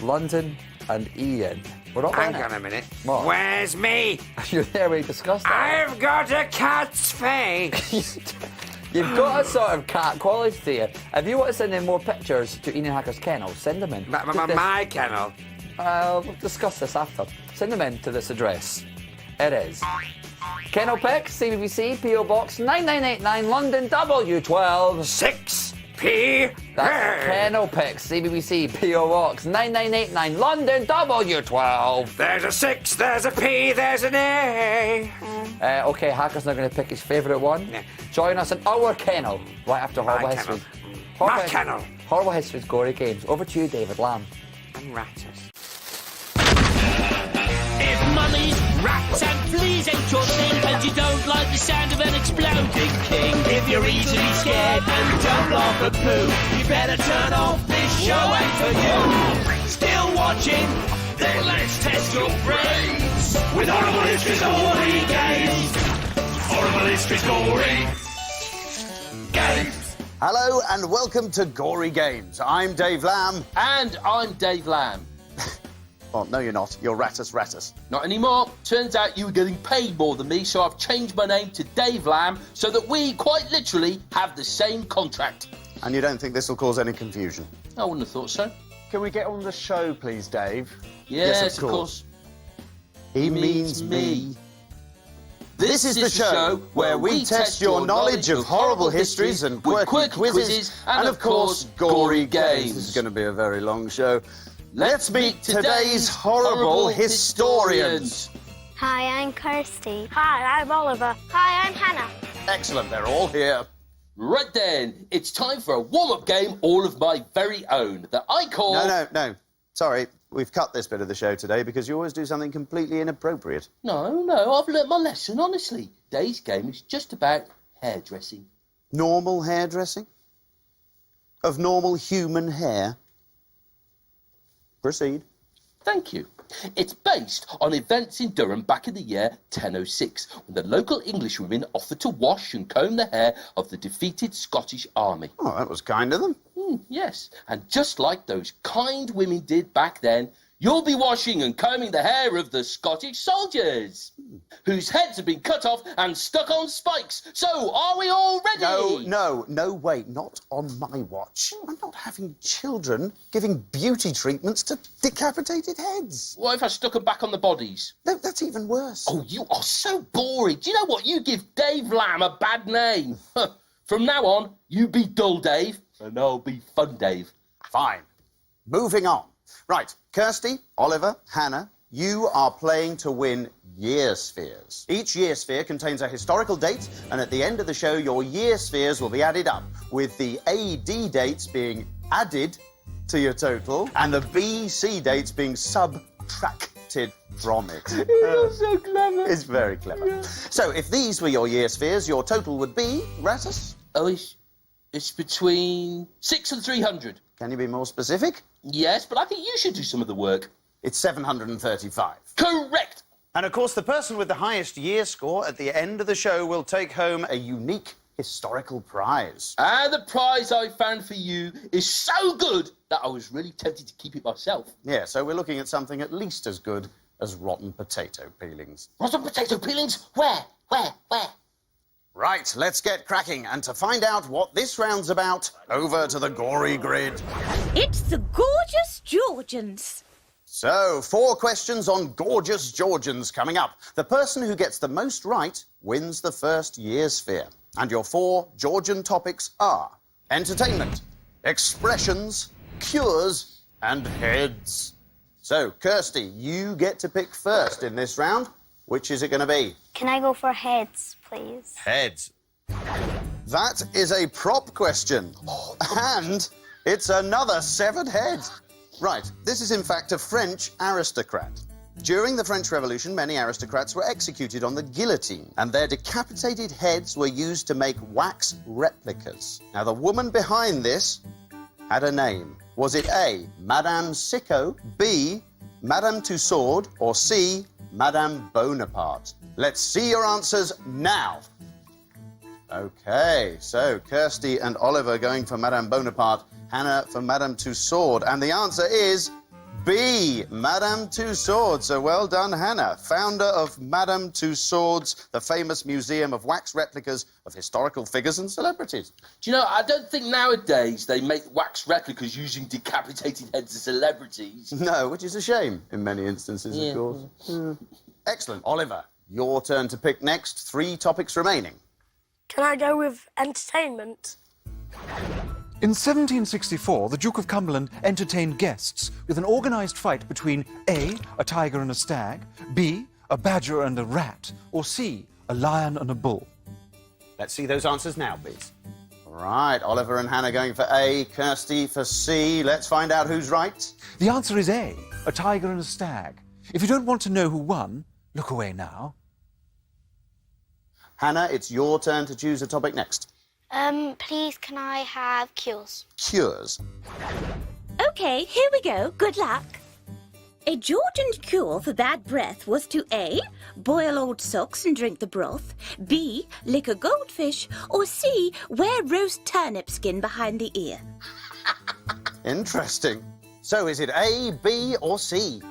London and Ian. We're not Hang on a minute. What? Where's me? You're there when we discussed that. I've got a cat's face. You've got a sort of cat quality to you. If you want to send in more pictures to Ian Hacker's kennel, send them in. My kennel. We'll discuss this after. Send them in to this address. It is Kennel Pics, CBBC, PO Box 9989, London, W12 6P. That's Kennel Pics, CBBC, PO Box 9989, London, W12. There's a 6, there's a P, there's an A. OK, Hacker's now going to pick his favourite one. Yeah. Join us in our kennel right after Horrible History. My kennel. Horrible History's Gory Games. Over to you, David Lamb. And ratters. If mummies, rats and fleas ain't your thing, and you don't like the sound of an exploding king, if you're easily scared and don't laugh at poo, you better turn off, this show ain't for you. Still watching? Then let's test your brains with Horrible History's Gory Games. Horrible History's Gory Games. Hello and welcome to Gory Games. I'm Dave Lamb. And I'm Dave Lamb. Oh, no, you're not. You're Rattus. Not anymore. Turns out you were getting paid more than me, so I've changed my name to Dave Lamb so that we, quite literally, have the same contract. And you don't think this will cause any confusion? I wouldn't have thought so. Can we get on the show, please, Dave? Yes, of course. He means me. This is the show where we test your knowledge of horrible histories and quirky quizzes and, of course, gory games. This is going to be a very long show. Let's meet today's horrible historians. Hi, I'm Kirsty. Hi, I'm Oliver. Hi, I'm Hannah. Excellent, they're all here. Right then, it's time for a warm-up game all of my very own that I call... No. Sorry, we've cut this bit of the show today because you always do something completely inappropriate. No, I've learnt my lesson, honestly. Today's game is just about hairdressing. Normal hairdressing? Of normal human hair? Proceed. Thank you. It's based on events in Durham back in the year 1006, when the local Englishwomen offered to wash and comb the hair of the defeated Scottish army. Oh, that was kind of them. Yes, and just like those kind women did back then, you'll be washing and combing the hair of the Scottish soldiers, whose heads have been cut off and stuck on spikes. So, are we all ready? No, wait, not on my watch. I'm not having children giving beauty treatments to decapitated heads. What if I stuck them back on the bodies? No, that's even worse. Oh, you are so boring. Do you know what? You give Dave Lamb a bad name. From now on, you be dull Dave, and I'll be fun Dave. Fine. Moving on. Right, Kirsty, Oliver, Hannah, you are playing to win year spheres. Each year sphere contains a historical date, and at the end of the show, your year spheres will be added up, with the AD dates being added to your total, and the BC dates being subtracted from it. It's so clever. It's very clever. Yeah. So, if these were your year spheres, your total would be, Rattus? Oh, it's between 6 and 300. Can you be more specific? Yes, but I think you should do some of the work. It's 735. Correct! And, of course, the person with the highest year score at the end of the show will take home a unique historical prize. And the prize I found for you is so good that I was really tempted to keep it myself. Yeah, so we're looking at something at least as good as rotten potato peelings. Rotten potato peelings? Where? Right, let's get cracking. And to find out what this round's about, over to the gory grid. It's the Gorgeous Georgians. So, 4 questions on Gorgeous Georgians coming up. The person who gets the most right wins the first year sphere. And your 4 Georgian topics are entertainment, expressions, cures, and heads. So, Kirsty, you get to pick first in this round. Which is it going to be? Can I go for heads, please? Heads. That is a prop question. And it's another 7 heads. Right, this is in fact a French aristocrat. During the French Revolution, many aristocrats were executed on the guillotine, and their decapitated heads were used to make wax replicas. Now, the woman behind this had a name. Was it A, Madame Sicot, B, Madame Tussaud, or C, Madame Bonaparte? Let's see your answers now. OK, so Kirsty and Oliver going for Madame Bonaparte, Hannah for Madame Tussaud, and the answer is B, Madame Tussauds. So well done, Hannah. Founder of Madame Tussauds, the famous museum of wax replicas of historical figures and celebrities. Do you know, I don't think nowadays they make wax replicas using decapitated heads of celebrities. No, which is a shame in many instances, of course. Excellent. Oliver, your turn to pick next. 3 topics remaining. Can I go with entertainment? In 1764, the Duke of Cumberland entertained guests with an organised fight between A, a tiger and a stag, B, a badger and a rat, or C, a lion and a bull. Let's see those answers now, please. Right, Oliver and Hannah going for A, Kirsty for C. Let's find out who's right. The answer is A, a tiger and a stag. If you don't want to know who won, look away now. Hannah, it's your turn to choose a topic next. Please, can I have cures? Cures. OK, here we go. Good luck. A Georgian cure for bad breath was to A, boil old socks and drink the broth, B, lick a goldfish, or C, wear roast turnip skin behind the ear. Interesting. So is it A, B, or C?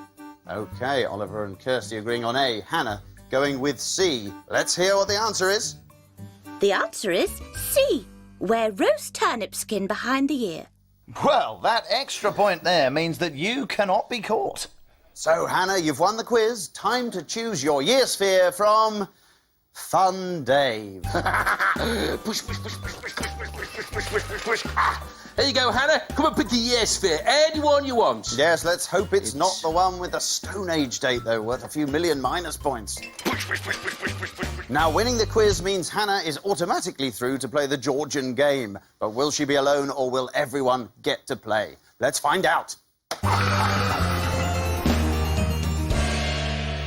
OK, Oliver and Kirsty agreeing on A. Hannah going with C. Let's hear what the answer is. The answer is C, wear roast turnip skin behind the ear. Well, that extra point there means that you cannot be caught. So, Hannah, you've won the quiz. Time to choose your year sphere from Fun Dave. Push, push, push, push, push, push, push, push, push, push, push, push. There you go, Hannah. Come and pick the year sphere. Anyone you want. Yes, let's hope it's not the one with the Stone Age date, though, worth a few million minus points. Push, push, push, push, push, push, push, push. Now, winning the quiz means Hannah is automatically through to play the Georgian game. But will she be alone, or will everyone get to play? Let's find out.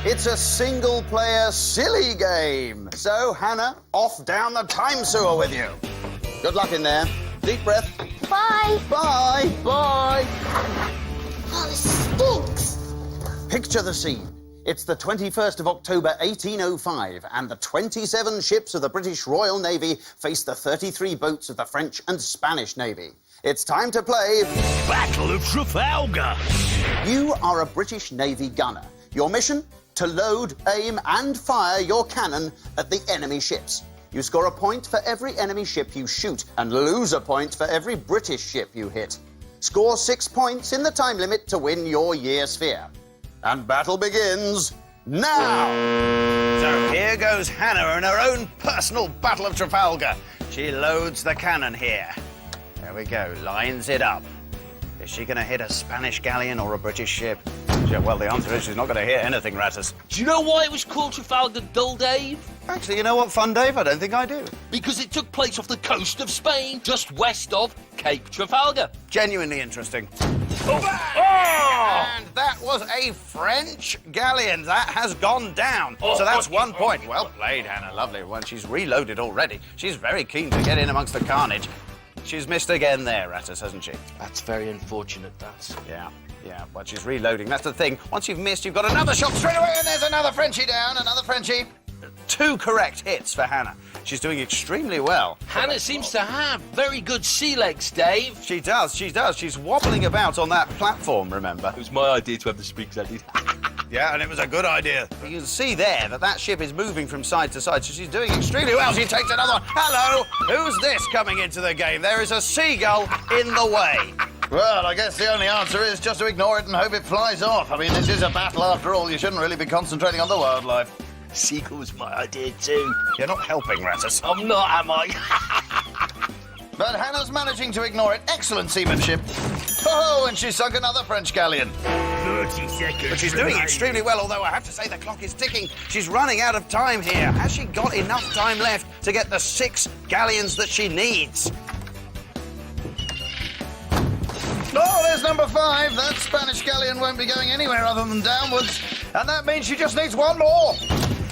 It's a single-player silly game. So, Hannah, off down the time sewer with you. Good luck in there. Deep breath. Bye. Bye. Bye. Oh, it stinks. Picture the scene. It's the 21st of October, 1805, and the 27 ships of the British Royal Navy face the 33 boats of the French and Spanish Navy. It's time to play... Battle of Trafalgar. You are a British Navy gunner. Your mission? To load, aim, and fire your cannon at the enemy ships. You score a point for every enemy ship you shoot, and lose a point for every British ship you hit. Score 6 points in the time limit to win your year sphere. And battle begins now! So here goes Hannah in her own personal Battle of Trafalgar. She loads the cannon here. There we go, lines it up. Is she going to hit a Spanish galleon or a British ship? Yeah, well, the answer is she's not going to hit anything, Rattus. Do you know why it was called Trafalgar Dull, Dave? Actually, you know what, Fun Dave? I don't think I do. Because it took place off the coast of Spain, just west of Cape Trafalgar. Genuinely interesting. And that was a French galleon. That has gone down. So that's 1 point. Well played, Hannah. Lovely one. She's reloaded already. She's very keen to get in amongst the carnage. She's missed again there, Rattus, hasn't she? That's very unfortunate, that's. Yeah, but she's reloading. That's the thing. Once you've missed, you've got another shot straight away, and there's another Frenchie down, another Frenchie. 2 correct hits for Hannah. She's doing extremely well. Hannah seems to have very good sea legs, Dave. She does. She's wobbling about on that platform, remember? It was my idea to have the speakers added. Yeah, and it was a good idea. You can see there that ship is moving from side to side, so she's doing extremely well. She takes another one. Hello, who's this coming into the game? There is a seagull in the way. Well, I guess the only answer is just to ignore it and hope it flies off. I mean, this is a battle after all. You shouldn't really be concentrating on the wildlife. Seagull was my idea too. You're not helping, Rattus. I'm not, am I? But Hannah's managing to ignore it. Excellent seamanship. Oh, and she sunk another French galleon. 30 seconds. But she's doing extremely well, although I have to say the clock is ticking. She's running out of time here. Has she got enough time left to get the 6 galleons that she needs? Oh, there's number 5. That Spanish galleon won't be going anywhere other than downwards. And that means she just needs 1 more.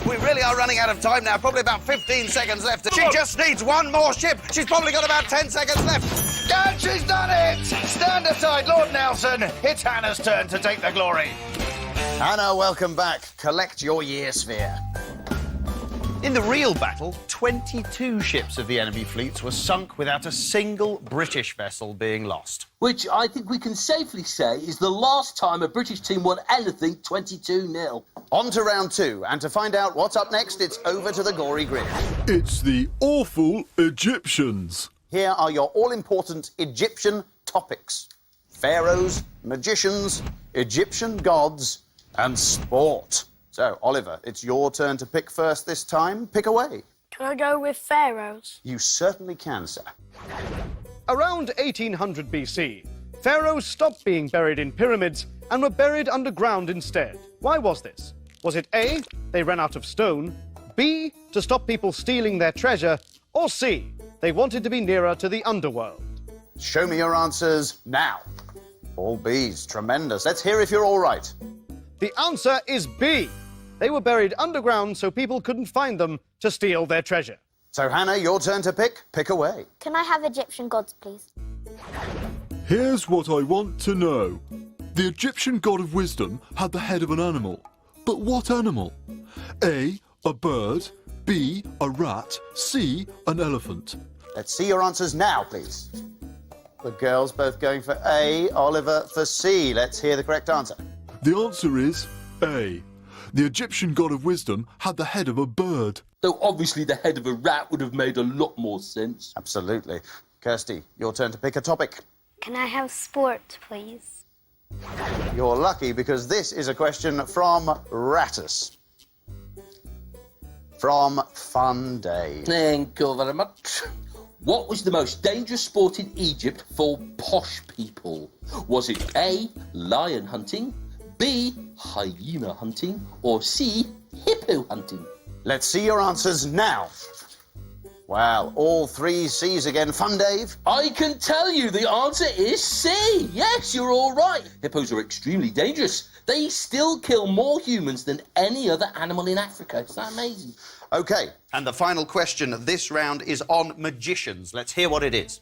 We really are running out of time now. Probably about 15 seconds left. She just needs 1 more ship. She's probably got about 10 seconds left. And she's done it! Stand aside, Lord Nelson. It's Hannah's turn to take the glory. Hannah, welcome back. Collect your year sphere. In the real battle, 22 ships of the enemy fleets were sunk without a single British vessel being lost. Which I think we can safely say is the last time a British team won anything 22-0. On to round 2, and to find out what's up next, it's over to the Gory Grid. It's the awful Egyptians. Here are your all-important Egyptian topics. Pharaohs, magicians, Egyptian gods, and sport. So, Oliver, it's your turn to pick first this time. Pick away. Can I go with pharaohs? You certainly can, sir. Around 1800 BC, pharaohs stopped being buried in pyramids and were buried underground instead. Why was this? Was it A, they ran out of stone, B, to stop people stealing their treasure, or C, they wanted to be nearer to the underworld? Show me your answers now. All B's. Tremendous. Let's hear if you're all right. The answer is B. They were buried underground so people couldn't find them to steal their treasure. So, Hannah, your turn to pick. Pick away. Can I have Egyptian gods, please? Here's what I want to know. The Egyptian god of wisdom had the head of an animal. But what animal? A bird, B, a rat, C, an elephant. Let's see your answers now, please. The girls both going for A, Oliver for C. Let's hear the correct answer. The answer is A. The Egyptian god of wisdom had the head of a bird. Though obviously the head of a rat would have made a lot more sense. Absolutely. Kirsty, your turn to pick a topic. Can I have sport, please? You're lucky because this is a question from Rattus. From Fun Day. Thank you very much. What was the most dangerous sport in Egypt for posh people? Was it A, lion hunting, B, hyena hunting, or C, hippo hunting? Let's see your answers now. Well, all 3 C's again. Fun, Dave? I can tell you the answer is C. Yes, you're all right. Hippos are extremely dangerous. They still kill more humans than any other animal in Africa. Isn't that amazing? OK, and the final question of this round is on magicians. Let's hear what it is.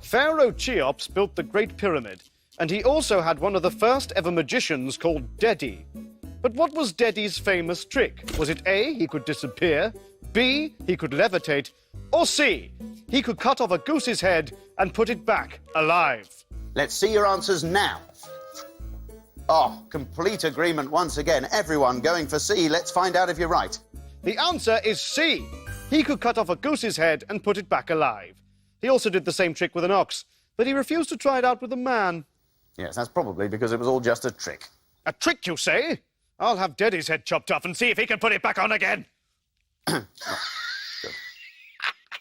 Pharaoh Cheops built the Great Pyramid, and he also had one of the first ever magicians called Dedi. But what was Dedi's famous trick? Was it A, he could disappear, B, he could levitate, or C, he could cut off a goose's head and put it back alive? Let's see your answers now. Oh, complete agreement once again. Everyone going for C. Let's find out if you're right. The answer is C. He could cut off a goose's head and put it back alive. He also did the same trick with an ox, but he refused to try it out with a man. Yes, that's probably because it was all just a trick. A trick, you say? I'll have Dedi's head chopped off and see if he can put it back on again. Good.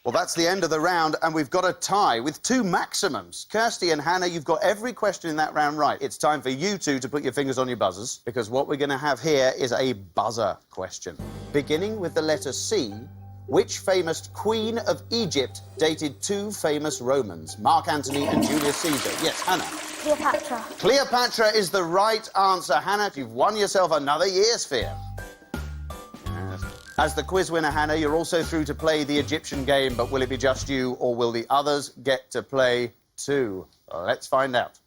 Well, that's the end of the round, and we've got a tie with 2 maximums. Kirsty and Hannah, you've got every question in that round right. It's time for you 2 to put your fingers on your buzzers, because what we're going to have here is a buzzer question. Beginning with the letter C, which famous queen of Egypt dated 2 famous Romans, Mark Antony and Julius Caesar? Yes, Hannah. Cleopatra. Cleopatra is the right answer. Hannah, you've won yourself another year sphere. As the quiz winner, Hannah, you're also through to play the Egyptian game, but will it be just you, or will the others get to play too? Let's find out.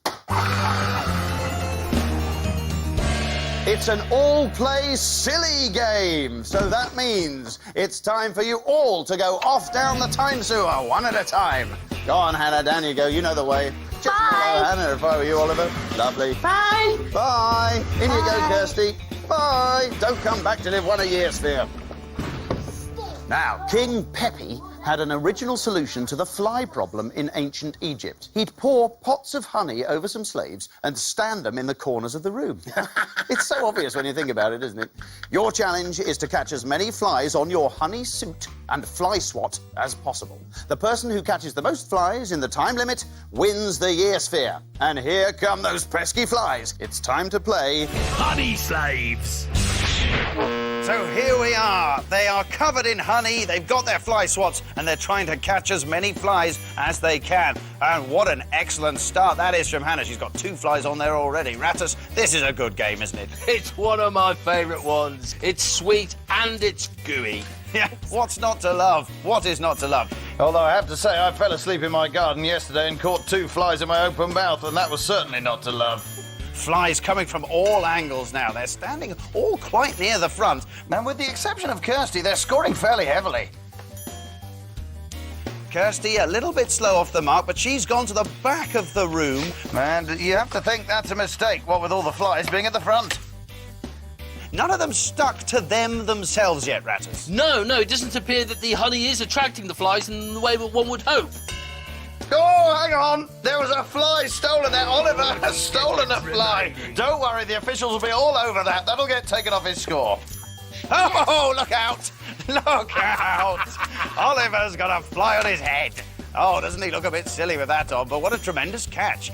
It's an all-play silly game, so that means it's time for you all to go off down the time sewer, one at a time. Go on, Hannah, down you go. You know the way. Just follow Hannah if I were you, Oliver. Lovely. Bye. Bye. In you go, Kirsty. Bye. Don't come back to live one a year, sphere. Now, King Pepi had an original solution to the fly problem in ancient Egypt. He'd pour pots of honey over some slaves and stand them in the corners of the room. It's so obvious when you think about it, isn't it? Your challenge is to catch as many flies on your honey suit and fly swat as possible. The person who catches the most flies in the time limit wins the year sphere. And here come those pesky flies. It's time to play Honey Slaves. So here we are. They are covered in honey, they've got their fly swats, and they're trying to catch as many flies as they can. And what an excellent start that is from Hannah. She's got 2 flies on there already. Rattus, this is a good game, isn't it? It's one of my favourite ones. It's sweet and it's gooey. Yeah, what's not to love? What is not to love? Although I have to say, I fell asleep in my garden yesterday and caught 2 flies in my open mouth, and that was certainly not to love. Flies coming from all angles now. They're standing all quite near the front. And with the exception of Kirsty, they're scoring fairly heavily. Kirsty a little bit slow off the mark, but she's gone to the back of the room. And you have to think that's a mistake, what with all the flies being at the front. None of them stuck to them themselves yet, Ratters. No, it doesn't appear that the honey is attracting the flies in the way that one would hope. Oh, hang on. There was a fly stolen there. Oliver has stolen a fly. Don't worry, the officials will be all over that. That'll get taken off his score. Oh, look out. Look out. Oliver's got a fly on his head. Oh, doesn't he look a bit silly with that on? But what a tremendous catch.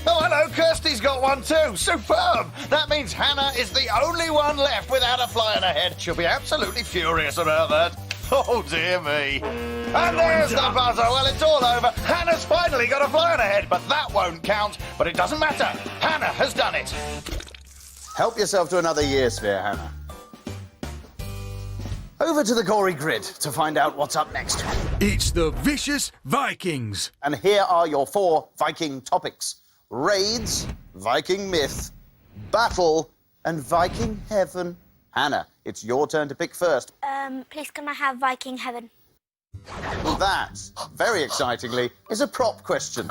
Oh, hello, Kirsty's got one too. Superb. That means Hannah is the only one left without a fly on her head. She'll be absolutely furious about that. Oh, dear me. And there's the buzzer. Well, it's all over. Hannah's finally got a fly on her head, but that won't count. But it doesn't matter. Hannah has done it. Help yourself to another year sphere, Hannah. Over to the gory grid to find out what's up next. It's the Vicious Vikings. And here are your 4 Viking topics. Raids, Viking myth, battle, and Viking heaven. Hannah, it's your turn to pick first. Please can I have Viking heaven? That, very excitingly, is a prop question.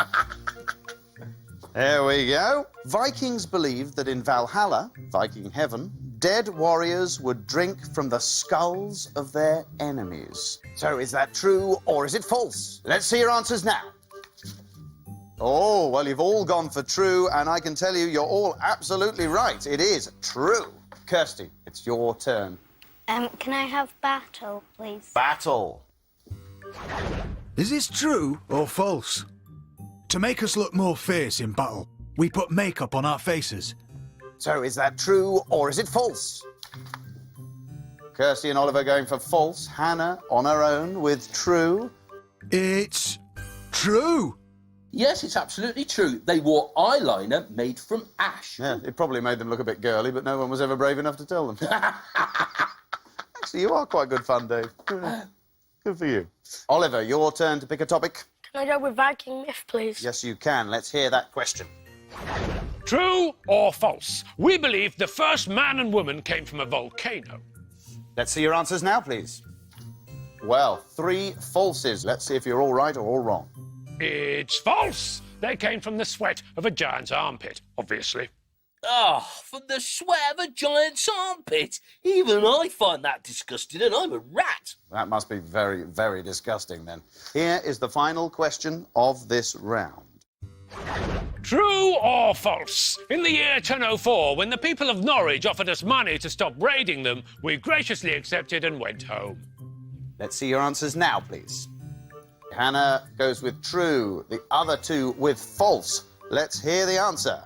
There we go. Vikings believed that in Valhalla, Viking heaven, dead warriors would drink from the skulls of their enemies. So is that true or is it false? Let's see your answers now. Oh, well, you've all gone for true, and I can tell you you're all absolutely right. It is true. Kirsty, it's your turn. Can I have battle, please? Battle. Is this true or false? To make us look more fierce in battle, we put makeup on our faces. So is that true or is it false? Kirsty and Oliver going for false. Hannah on her own with true. It's true. Yes, it's absolutely true. They wore eyeliner made from ash. Yeah, it probably made them look a bit girly, but no one was ever brave enough to tell them. Actually, you are quite good fun, Dave. Good for you. Oliver, your turn to pick a topic. Can I go with Viking myth, please? Yes, you can. Let's hear that question. True or false? We believe the first man and woman came from a volcano. Let's see your answers now, please. Well, 3 falses. Let's see if you're all right or all wrong. It's false. They came from the sweat of a giant's armpit, obviously. Oh, from the sweat of a giant's armpit. Even I find that disgusting, and I'm a rat. That must be very, very disgusting, then. Here is the final question of this round. True or false? In the year 1004, when the people of Norwich offered us money to stop raiding them, we graciously accepted and went home. Let's see your answers now, please. Hannah goes with true, the other 2 with false. Let's hear the answer.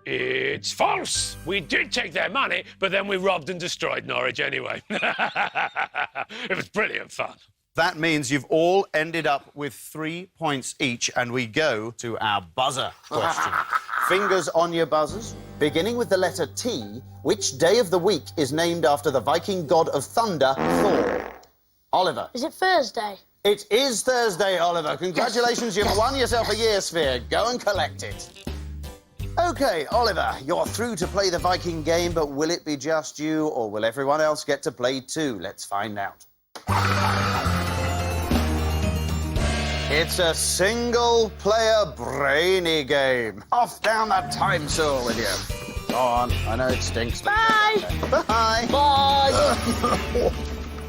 It's false. We did take their money, but then we robbed and destroyed Norwich anyway. It was brilliant fun. That means you've all ended up with 3 points each, and we go to our buzzer question. Fingers on your buzzers. Beginning with the letter T, which day of the week is named after the Viking god of thunder, Thor? Oliver. Is it Thursday? It is Thursday, Oliver. Congratulations, you've won yourself a year sphere. Go and collect it. OK, Oliver, you're through to play the Viking game, but will it be just you, or will everyone else get to play too? Let's find out. It's a single-player brainy game. Off down that time sewer with you. Go on, I know it stinks. Bye! Bye! Bye!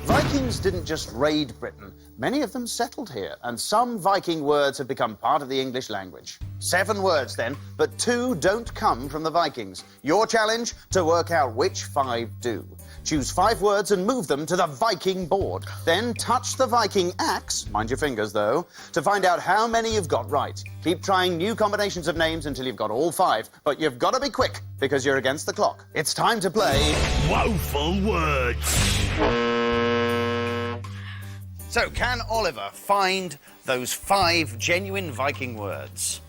Vikings didn't just raid Britain. Many of them settled here, and some Viking words have become part of the English language. 7 words, then, but 2 don't come from the Vikings. Your challenge, to work out which 5 do. Choose 5 words and move them to the Viking board. Then touch the Viking axe, mind your fingers, though, to find out how many you've got right. Keep trying new combinations of names until you've got all 5, but you've got to be quick, because you're against the clock. It's time to play... Woeful Words. So, can Oliver find those 5 genuine Viking words?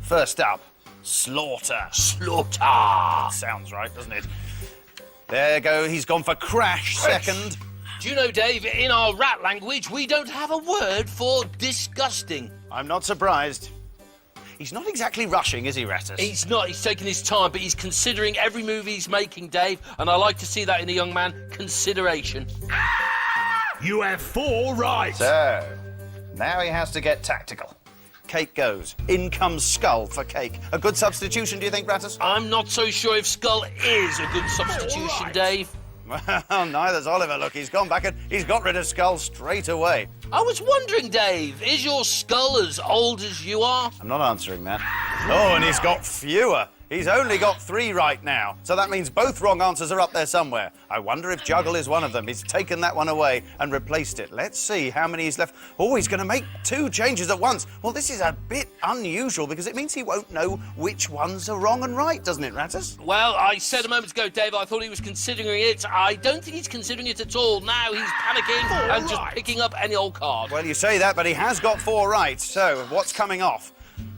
First up, slaughter. Slaughter. Sounds right, doesn't it? There you go, he's gone for crash second. Do you know, Dave, in our rat language, we don't have a word for disgusting. I'm not surprised. He's not exactly rushing, is he, Rattus? He's not. He's taking his time, but he's considering every move he's making, Dave, and I like to see that in a young man. Consideration. You have 4 right. So, now he has to get tactical. Cake goes. In comes Skull for Cake. A good substitution, do you think, Rattus? I'm not so sure if Skull is a good substitution, Dave. Well, neither's Oliver. Look, he's gone back and he's got rid of Skull straight away. I was wondering, Dave, is your Skull as old as you are? I'm not answering that. Oh, and he's got fewer. He's only got 3 right now, so that means both wrong answers are up there somewhere. I wonder if Juggle is one of them. He's taken that one away and replaced it. Let's see how many he's left. Oh, he's going to make 2 changes at once. Well, this is a bit unusual because it means he won't know which ones are wrong and right, doesn't it, Rattus? Well, I said a moment ago, Dave, I thought he was considering it. I don't think he's considering it at all. Now he's panicking and just picking up any old card. Well, you say that, but he has got 4 right. So, what's coming off?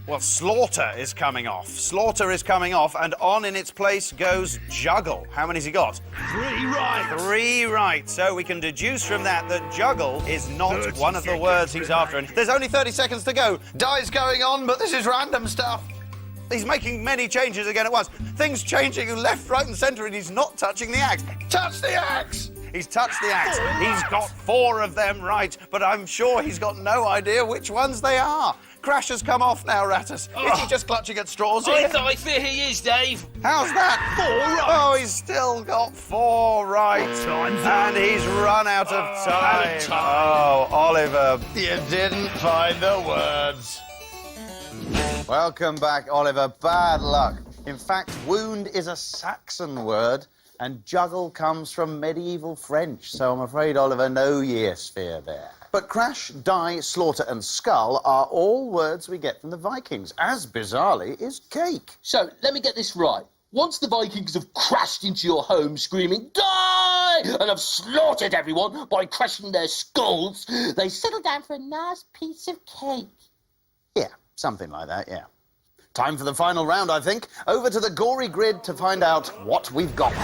Well, Slaughter is coming off. Slaughter is coming off, and on in its place goes Juggle. How many's he got? 3 right. 3 right. So we can deduce from that that Juggle is not one of the words he's after. And there's only 30 seconds to go. Die's going on, but this is random stuff. He's making many changes again at once. Things changing left, right, and centre, and he's not touching the axe. Touch the axe! He's touched the axe. He's got 4 of them right, but I'm sure he's got no idea which ones they are. Crash has come off now, Rattus. Is he just clutching at straws here? I fear he is, Dave. How's that? 4 right. Oh, he's still got 4 right. Time's up. And he's run out of time. Oh, Oliver, you didn't find the words. Welcome back, Oliver. Bad luck. In fact, wound is a Saxon word, and juggle comes from medieval French, so I'm afraid, Oliver, no year sphere there. But Crash, Die, Slaughter and Skull are all words we get from the Vikings, as bizarrely is cake. So, let me get this right. Once the Vikings have crashed into your home screaming, "Die!" and have slaughtered everyone by crushing their skulls, they settle down for a nice piece of cake. Yeah, something like that, yeah. Time for the final round, I think. Over to the gory grid to find out what we've got.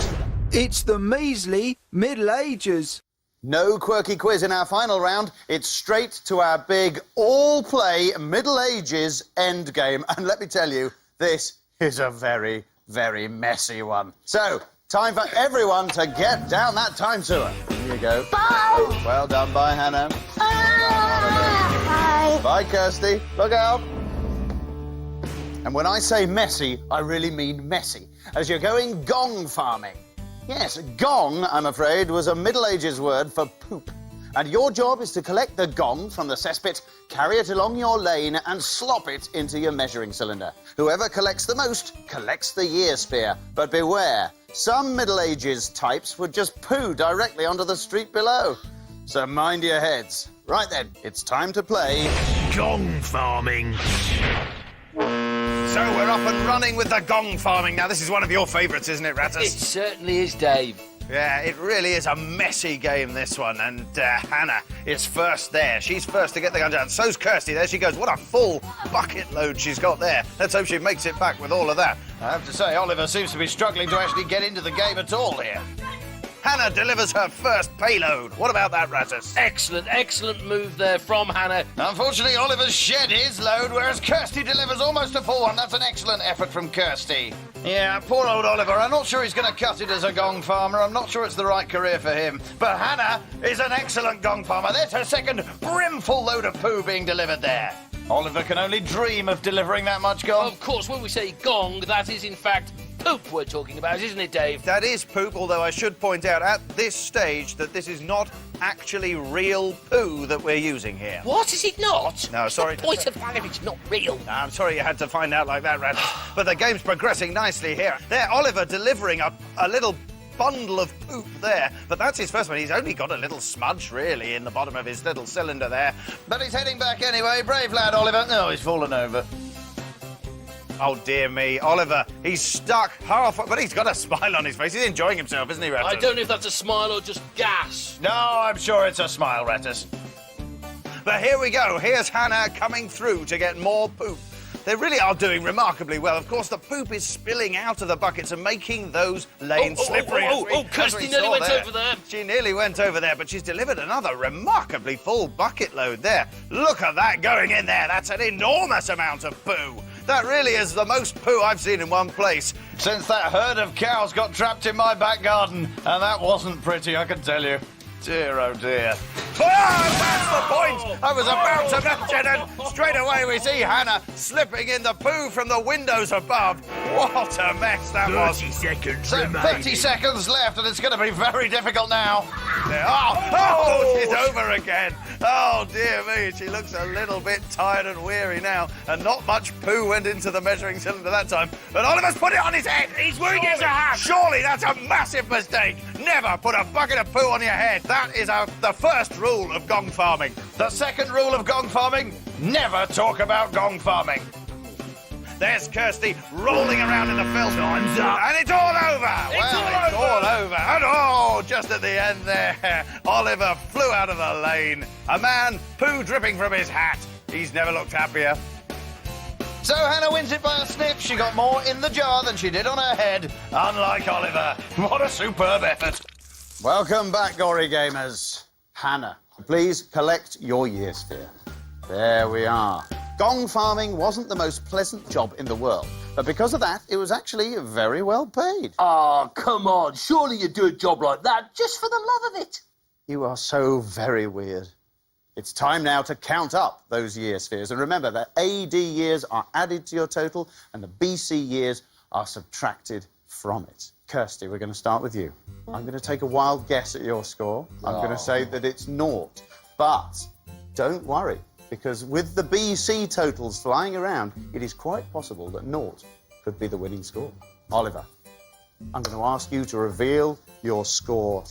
It's the measly Middle Ages. No quirky quiz in our final round. It's straight to our big all-play Middle Ages endgame. And let me tell you, this is a very, very messy one. So, time for everyone to get down that time sewer. Here you go. Bye! Well done. Bye, Hannah. Bye! Bye, Kirsty. Look out. And when I say messy, I really mean messy, as you're going gong farming. Yes, gong, I'm afraid, was a Middle Ages word for poop. And your job is to collect the gong from the cesspit, carry it along your lane and slop it into your measuring cylinder. Whoever collects the most collects the year spear. But beware, some Middle Ages types would just poo directly onto the street below. So mind your heads. Right then, it's time to play Gong farming. So we're up and running with the gong farming now. This is one of your favourites, isn't it, Rattus? It certainly is, Dave. Yeah, it really is a messy game, this one. And Hannah is first there. She's first to get the gun down. So's Kirsty. There she goes. What a full bucket load she's got there. Let's hope she makes it back with all of that. I have to say, Oliver seems to be struggling to actually get into the game at all here. Hannah delivers her first payload. What about that, Rattus? Excellent, excellent move there from Hannah. Unfortunately, Oliver's shed his load, whereas Kirsty delivers almost a full one. That's an excellent effort from Kirsty. Yeah, poor old Oliver. I'm not sure he's going to cut it as a gong farmer. I'm not sure it's the right career for him. But Hannah is an excellent gong farmer. There's her second brimful load of poo being delivered there. Oliver can only dream of delivering that much gong. Of course, when we say gong, that is in fact poop we're talking about, isn't it, Dave? That is poop, although I should point out at this stage that this is not actually real poo that we're using here. What, is it not? No, sorry. The point of that, it's not real. No, I'm sorry you had to find out like that, Rattus. But the game's progressing nicely here. There, Oliver delivering a little bundle of poop there. But that's his first one. He's only got a little smudge, really, in the bottom of his little cylinder there. But he's heading back anyway. Brave lad, Oliver. No, he's fallen over. Oh, dear me. Oliver, he's stuck halfway, but he's got a smile on his face. He's enjoying himself, isn't he, Rattus? I don't know if that's a smile or just gas. No, I'm sure it's a smile, Rattus. But here we go. Here's Hannah coming through to get more poop. They really are doing remarkably well. Of course, the poop is spilling out of the buckets and making those lanes slippery. Kirsty nearly went over there. She nearly went over there, but she's delivered another remarkably full bucket load there. Look at that going in there. That's an enormous amount of poo. That really is the most poo I've seen in one place since that herd of cows got trapped in my back garden. And that wasn't pretty, I can tell you. Dear, oh dear. Oh, that's the point! I was about to mention it. Straight away we see Hannah slipping in the poo from the windows above. What a mess that was. 30 seconds So remaining. 30 seconds left, and it's going to be very difficult now. Oh, she's over again. Oh, dear me. She looks a little bit tired and weary now, and not much poo went into the measuring cylinder that time. But Oliver's put it on his head. He's wearing his hat. Surely that's a massive mistake. Never put a bucket of poo on your head. That is the first rule of gong farming. The second rule of gong farming, never talk about gong farming. There's Kirsty rolling around in the filth. Time's up. And it's all over. It's all over. And oh, just at the end there, Oliver flew out of the lane. A man, poo dripping from his hat. He's never looked happier. So Hannah wins it by a snip. She got more in the jar than she did on her head, unlike Oliver. What a superb effort. Welcome back, Gory Gamers. Hannah, please collect your year sphere. There we are. Gong farming wasn't the most pleasant job in the world, but because of that, it was actually very well paid. Oh, come on. Surely you'd do a job like that just for the love of it. You are so very weird. It's time now to count up those year spheres. And remember that AD years are added to your total and the BC years are subtracted from it. Kirsty, we're going to start with you. I'm going to take a wild guess at your score. I'm going to say that it's 0. But don't worry, because with the BC totals flying around, it is quite possible that 0 could be the winning score. Oliver, I'm going to ask you to reveal your score.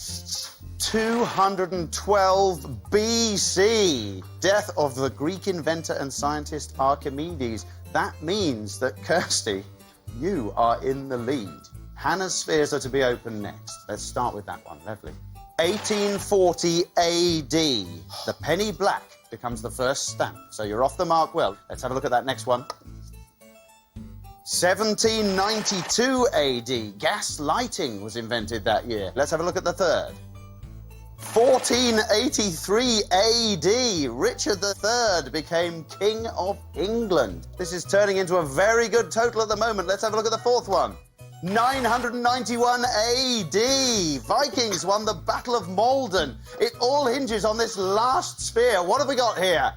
212 BC. Death of the Greek inventor and scientist Archimedes. That means that, Kirsty, you are in the lead. Hannah's spheres are to be opened next. Let's start with that one. Lovely. 1840 AD. The penny black becomes the first stamp. So you're off the mark well. Let's have a look at that next one. 1792 AD. Gas lighting was invented that year. Let's have a look at the third. 1483 AD. Richard III became King of England. This is turning into a very good total at the moment. Let's have a look at the fourth one. 991 AD. Vikings won the Battle of Malden. It all hinges on this last sphere. What have we got here?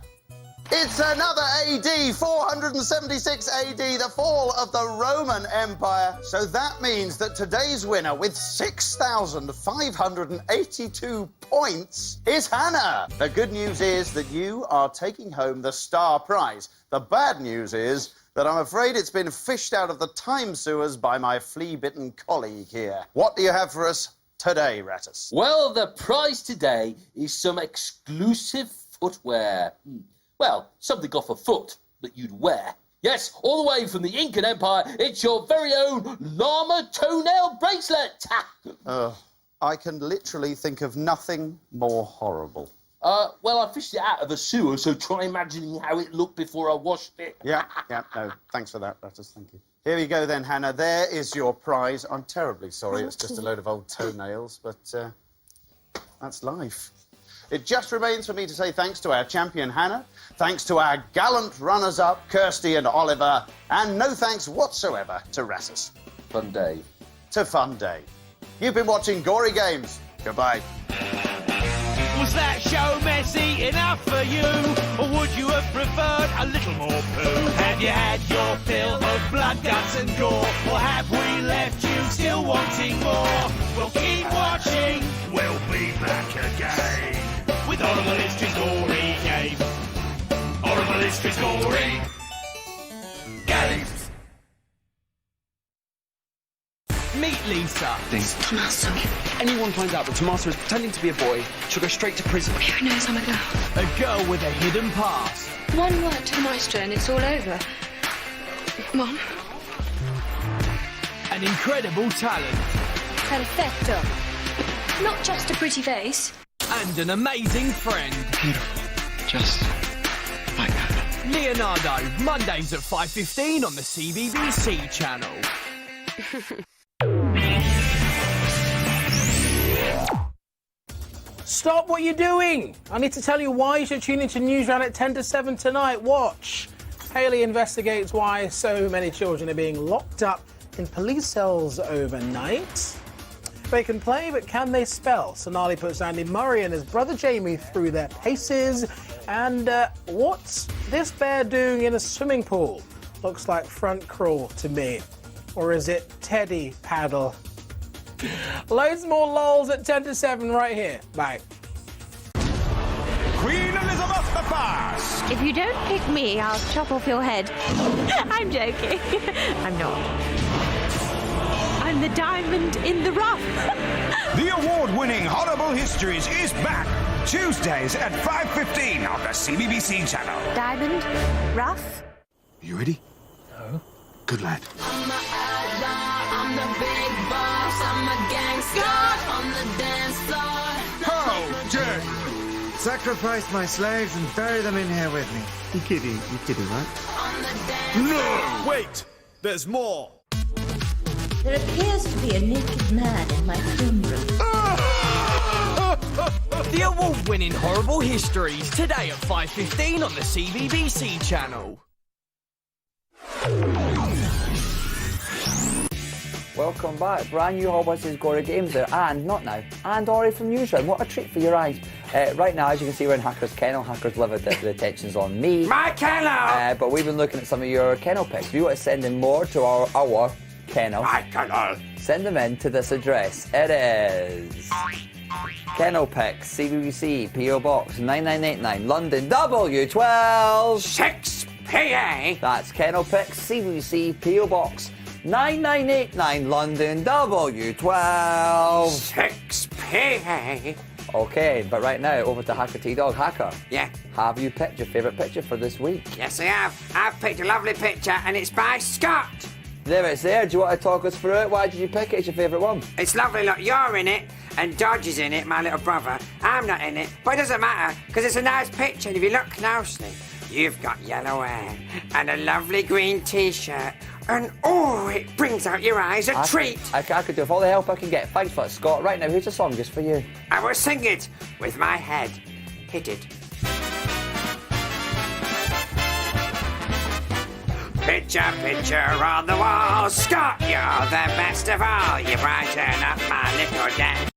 It's another AD, 476 AD, the fall of the Roman Empire. So that means that today's winner with 6,582 points is Hannah. The good news is that you are taking home the star prize. The bad news is that I'm afraid it's been fished out of the time sewers by my flea-bitten colleague here. What do you have for us today, Rattus? Well, the prize today is some exclusive footwear. Well, something off a foot that you'd wear. Yes, all the way from the Incan Empire, it's your very own llama toenail bracelet. I can literally think of nothing more horrible. Well, I fished it out of a sewer, so try imagining how it looked before I washed it. Yeah, no, thanks for that, Rattus, thank you. Here you go then, Hannah. There is your prize. I'm terribly sorry, it's just a load of old toenails, but that's life. It just remains for me to say thanks to our champion, Hannah, thanks to our gallant runners-up, Kirsty and Oliver, and no thanks whatsoever to Rattus. Fun day. To Fun Day. You've been watching Gory Games. Goodbye. Was that show messy enough for you? Or would you have preferred a little more poo? Have you had your fill of blood, guts and gore? Or have we left you still wanting more? Well, keep watching. We'll be back again. With Horrible History's Gory Games. Horrible History's Gory Games. Meet Lisa. Thanks. Tommaso. If anyone finds out that Tommaso is pretending to be a boy, she'll go straight to prison. Who knows I'm a girl? A girl with a hidden past. One word to the maestro and it's all over. Mom? An incredible talent. Perfecto. Not just a pretty face. And an amazing friend. Just like that. Leonardo, Mondays at 5:15 on the CBBC channel. Stop what you're doing! I need to tell you why you should tune into News Round at 10 to 7 tonight. Watch. Haley investigates why so many children are being locked up in police cells overnight. They can play, but can they spell? Sonali puts Andy Murray and his brother Jamie through their paces. And what's this bear doing in a swimming pool? Looks like front crawl to me. Or is it teddy paddle? Loads more lols at 10 to 7 right here. Bye. Queen Elizabeth I. If you don't pick me, I'll chop off your head. I'm joking. I'm not. I'm the diamond in the rough. The award-winning Horrible Histories is back Tuesdays at 5:15 on the CBBC channel. Diamond? Rough? You ready? No. Good lad. I'm the outlaw, I'm the big boss, I'm a gangster on the dance floor. How dare you! Sacrifice my slaves and bury them in here with me. You're kidding, right? No! Wait! There's more! There appears to be a naked man in my film room. The award-winning Horrible Histories, today at 5:15 on the CBBC channel. Welcome back. Brand new Histories Gory Games there. And, not now, and Ori from Newsroom. What a treat for your eyes. Right now, as you can see, we're in Hacker's Kennel. Hacker's livid that the attention's on me. My kennel! But we've been looking at some of your kennel picks. If you want to send in more to our kennel, My kennel! send them in to this address. It is Kennel Picks, CBBC, PO Box 9989, London, W12 6PA! That's Kennel Picks, CBBC, PO Box 9989, London, W12 6PA! Okay, but right now, over to Hacker T-Dog. Hacker. Yeah. Have you picked your favourite picture for this week? Yes, I have. I've picked a lovely picture, and it's by Scott. There it's there. Do you want to talk us through it? Why did you pick it? It's your favourite one. It's lovely. Look, you're in it, and Dodge is in it, my little brother. I'm not in it, but it doesn't matter, because it's a nice picture, and if you look closely, you've got yellow hair and a lovely green T-shirt, and oh, it brings out your eyes a treat. I could do with all the help I can get. Thanks for that, Scott. Right now, here's a song just for you. I will sing it with my head. Hit it. Picture, picture on the wall. Scott, you're the best of all. You brighten up my little day.